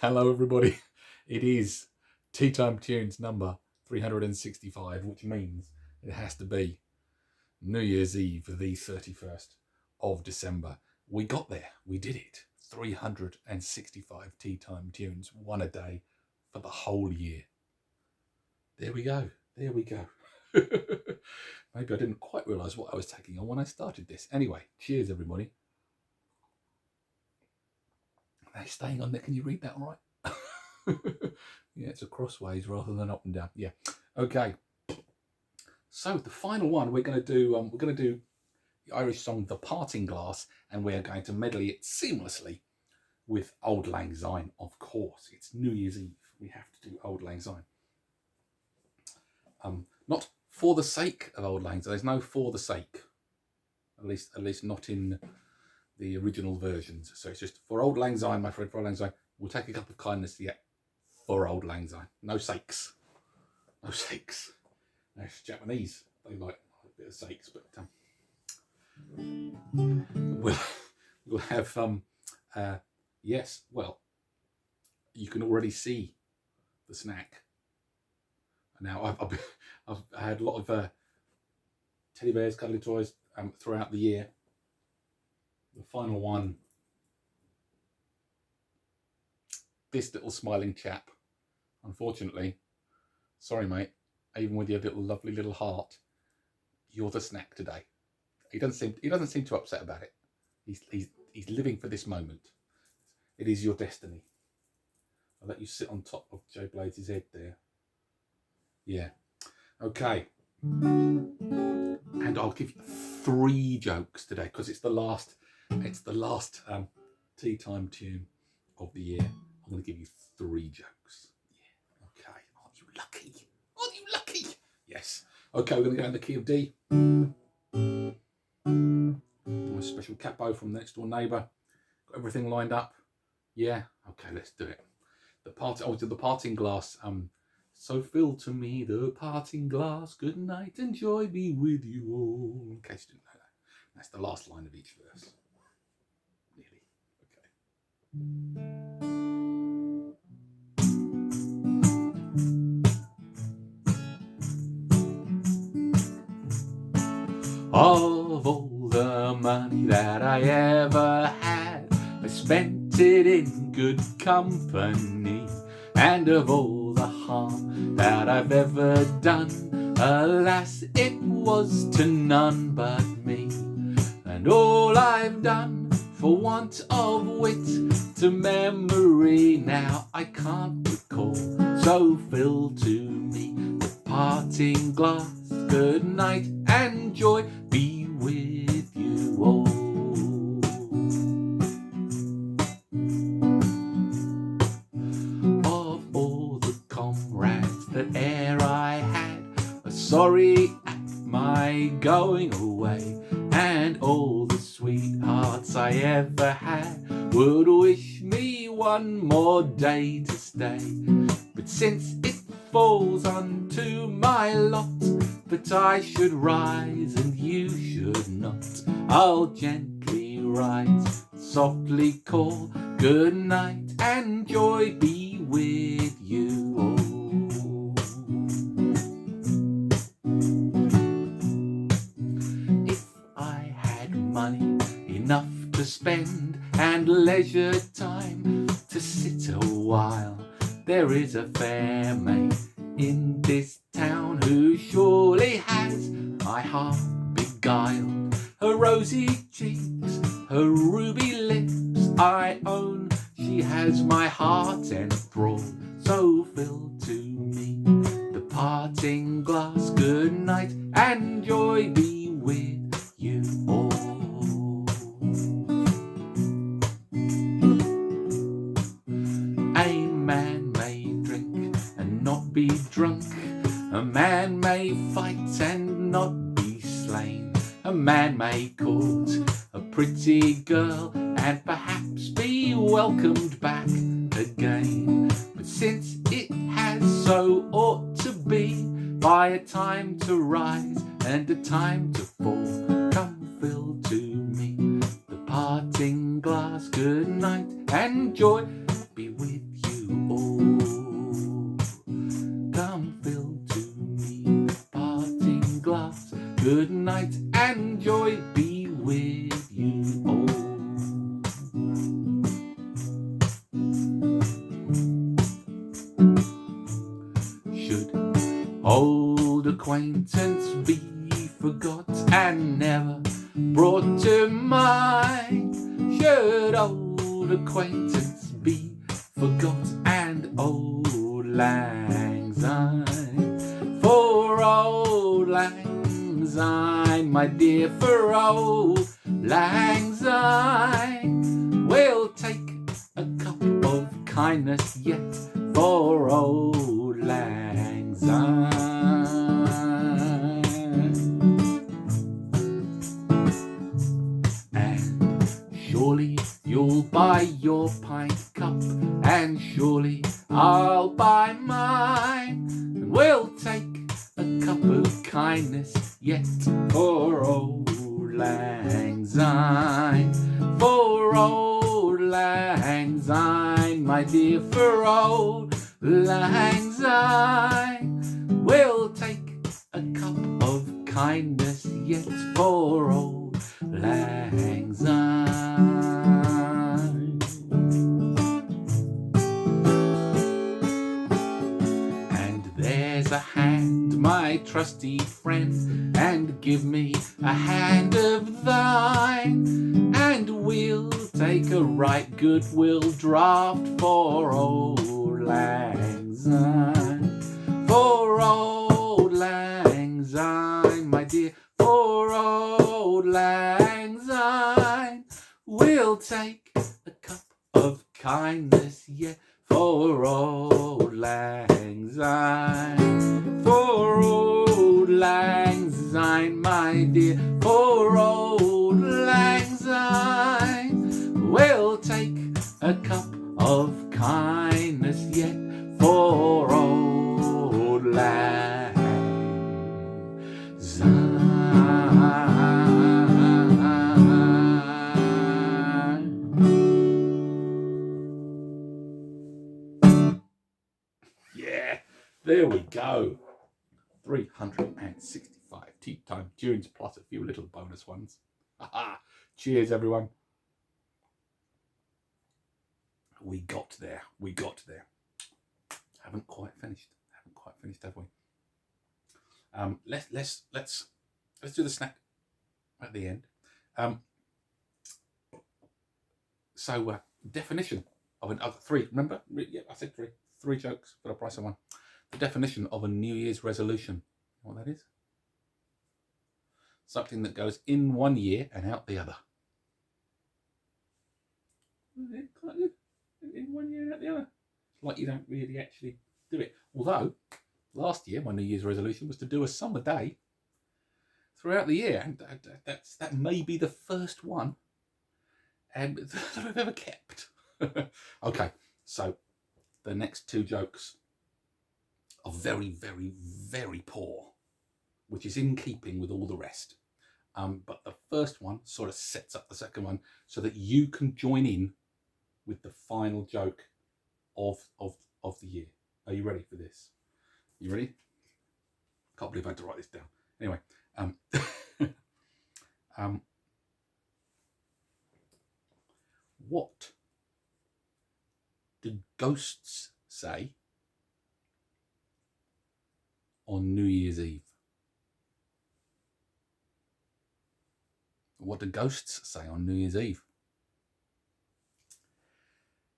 Hello, everybody. It is Teatime Tunes number 365, which means it has to be New Year's Eve, the 31st of December. We got there. We did it. 365 Teatime Tunes, one a day for the whole year. There we go. There we go. Maybe I didn't quite realise what I was taking on when I started this. Anyway, cheers, everybody. Are they staying on there? Can you read that all right? Yeah, it's a crossways rather than up and down. Yeah. Okay. So the final one we're going to do the Irish song "The Parting Glass," and we are going to medley it seamlessly with "Auld Lang Syne." Of course, it's New Year's Eve. We have to do "Auld Lang Syne." Not for the sake of "Auld Lang Syne." There's no "for the sake," at least not in the original versions. So it's just "for Auld Lang Syne, my friend, for Auld Lang Syne." We'll take a cup of kindness to get for Auld Lang Syne. No sakes. No sakes. No, it's Japanese. They like a bit of sakes, but we'll have yes. Well, you can already see the snack. Now I've had a lot of teddy bears, cuddly toys throughout the year. The final one, this little smiling chap. Unfortunately, sorry, mate. Even with your lovely little heart, you're the snack today. He doesn't seem too upset about it. He's living for this moment. It is your destiny. I'll let you sit on top of Joe Blades' head there. Yeah. Okay. And I'll give you 3 jokes today because it's the last tea time tune of the year. I'm going to give you 3 jokes. Yeah. Okay. Aren't you lucky? Aren't you lucky? Yes. Okay, we're going to go in the key of D. My special capo from the next door neighbour. Got everything lined up. Yeah. Okay, let's do it. The parting glass. So fill to me the parting glass. Good night and joy be with you all. In case you didn't know that. That's the last line of each verse. Nearly. Okay. Of all the money that I ever had, I spent it in good company. And of all the harm that I've ever done, alas, it was to none but me. And all I've done, for want of wit, to memory now I can't recall. So fill to me the parting glass. Good night and joy be with you all. Of all the comrades that e'er I had, are sorry at my going away. And all the sweethearts I ever had would wish me one more day to stay. But since it falls unto my lot that I should rise and you should not, I'll gently rise, softly call, good night and joy be with you all. If I had money enough to spend and leisure time to sit a while, there is a fair maid in this town who surely has my heart beguiled. Her rosy cheeks, her ruby lips, I own she has my heart enthralled. So fill to me the parting glass. Good night and joy be with you all. A man may drink and not be drunk. A man may fight and not be slain. A man may court a pretty girl and perhaps be welcomed back again. But since it has so ought to be, by a time to rise and a time to fall, come fill to me the parting glass. Good night and joy be with you. old acquaintance be forgot and never brought to mind? Should old acquaintance be forgot and Auld Lang Syne? For Auld Lang Syne, my dear, for Auld Lang Syne, we'll take a cup of kindness yet for Auld Lang Syne. And surely you'll buy your pint cup, and surely I'll buy mine, and we'll take a cup of kindness yet for Auld Lang Syne. For Auld Lang Syne, my dear, for Auld Lang Syne, we'll take a cup of kindness yet for Auld Lang Syne. And there's a hand, my trusty friend, and give me a hand of thine, and we'll take a right goodwill draft for Auld Lang Syne. For Auld Lang Syne, my dear, for Auld Lang Syne, we'll take a cup of kindness yet for Auld Lang Syne. For Auld Lang Syne, my dear, for Auld Lang Syne, we'll take a cup of kindness yet for Auld Lang Syne. Yeah, there we go. 365 Teatime Tunes plus a few little bonus ones. Cheers, everyone. We got there. We got there. Haven't quite finished, have we? Let's do the snack at the end. So definition of an three. Remember? Yeah, I said three. 3 jokes for the price of 1. The definition of a New Year's resolution. You know what that is? Something that goes in one year and out the other. In one year and out the other. Like you don't really actually do it. Although last year my New Year's resolution was to do a summer day throughout the year, and that may be the first one that I've ever kept. Okay, so the next 2 jokes are very, very, very poor, which is in keeping with all the rest. But the first one sort of sets up the second one so that you can join in with the final joke of the year. Are you ready for this? You ready? Can't believe I had to write this down. Anyway, what do ghosts say on New Year's Eve? What do ghosts say on New Year's Eve?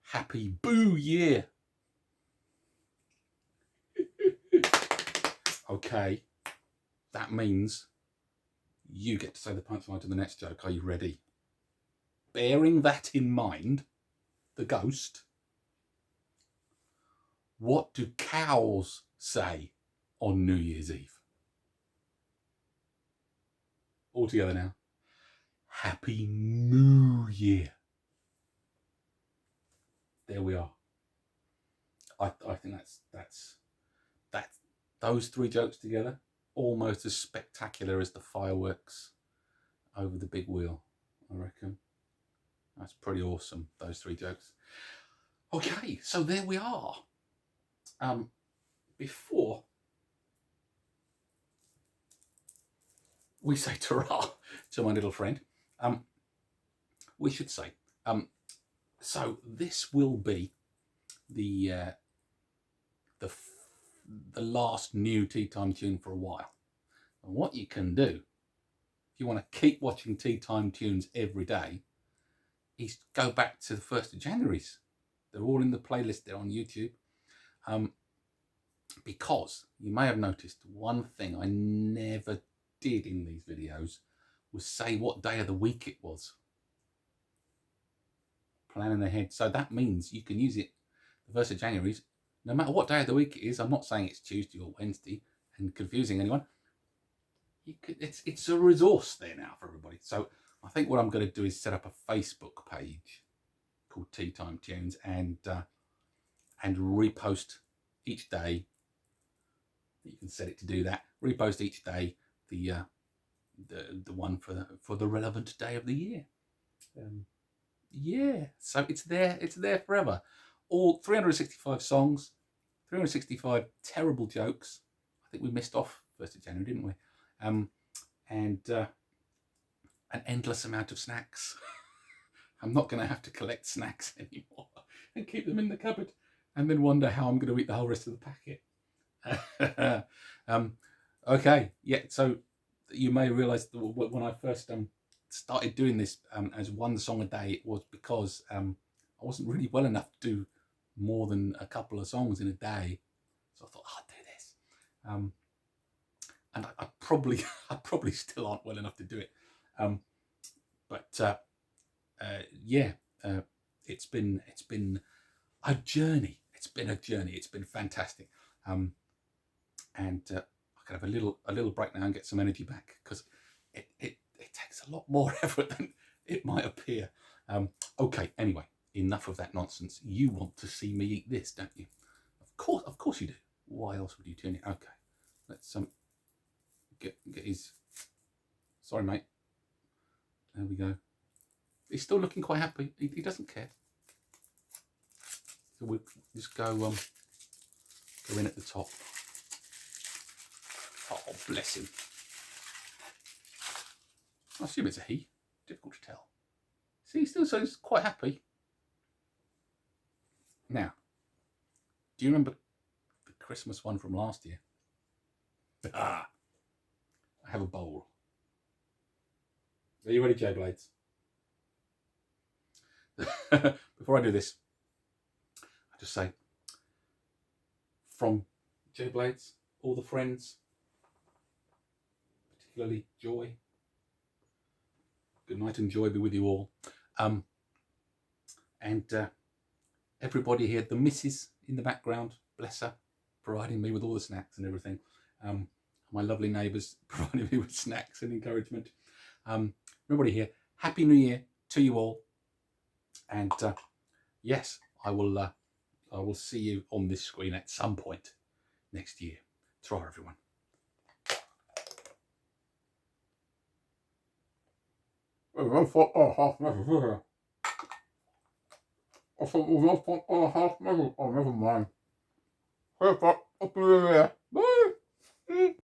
Happy Boo Year. Okay, that means you get to say the punchline to the next joke. Are you ready? Bearing that in mind, the ghost, what do cows say on New Year's Eve? All together now. Happy Moo Year. There we are. I think that's those 3 jokes together, almost as spectacular as the fireworks over the big wheel, I reckon. That's pretty awesome, those 3 jokes. Okay, so there we are. Before we say ta-ra to my little friend, we should say, so this will be the the last new Teatime tune for a while. And what you can do, if you want to keep watching Teatime Tunes every day, is go back to the 1st of January's. They're all in the playlist there on YouTube. Because you may have noticed one thing I never did in these videos was say what day of the week it was. Planning ahead. So that means you can use it the 1st of January, no matter what day of the week it is. I'm not saying it's Tuesday or Wednesday and confusing anyone. It's a resource there now for everybody. So I think what I'm going to do is set up a Facebook page called Teatime Tunes and repost each day. You can set it to do that. Repost each day the one for the relevant day of the year. Yeah, so it's there forever. All 365 songs, 365 terrible jokes. I think we missed off 1st of January, didn't we? And an endless amount of snacks. I'm not going to have to collect snacks anymore and keep them in the cupboard and then wonder how I'm going to eat the whole rest of the packet. Okay, yeah, so you may realise that when I first started doing this as one song a day, it was because I wasn't really well enough to do more than a couple of songs in a day. So I thought, I'll do this. And I probably still aren't well enough to do it. Yeah, it's been a journey. It's been a journey. It's been fantastic. And I can have a little break now and get some energy back, because it takes a lot more effort than it might appear. Okay, anyway, enough of that nonsense. You want to see me eat this, don't you? Of course you do. Why else would you tune in? Okay, let's get his. Sorry, mate. There we go. He's still looking quite happy. He doesn't care. So we'll just go in at the top. Oh, bless him. I assume it's a he. Difficult to tell. See, he still sounds quite happy. Now, do you remember the Christmas one from last year? I have a bowl. Are you ready, J Blades? Before I do this, I just say, from J Blades, all the friends, particularly Joy, good night and joy be with you all. And everybody here, the missus in the background, bless her, providing me with all the snacks and everything. My lovely neighbours providing me with snacks and encouragement. Everybody here, Happy New Year to you all. And yes, I will see you on this screen at some point next year. Ta-ra, everyone. I thought we were not on half measure. Oh, never mind. Bye.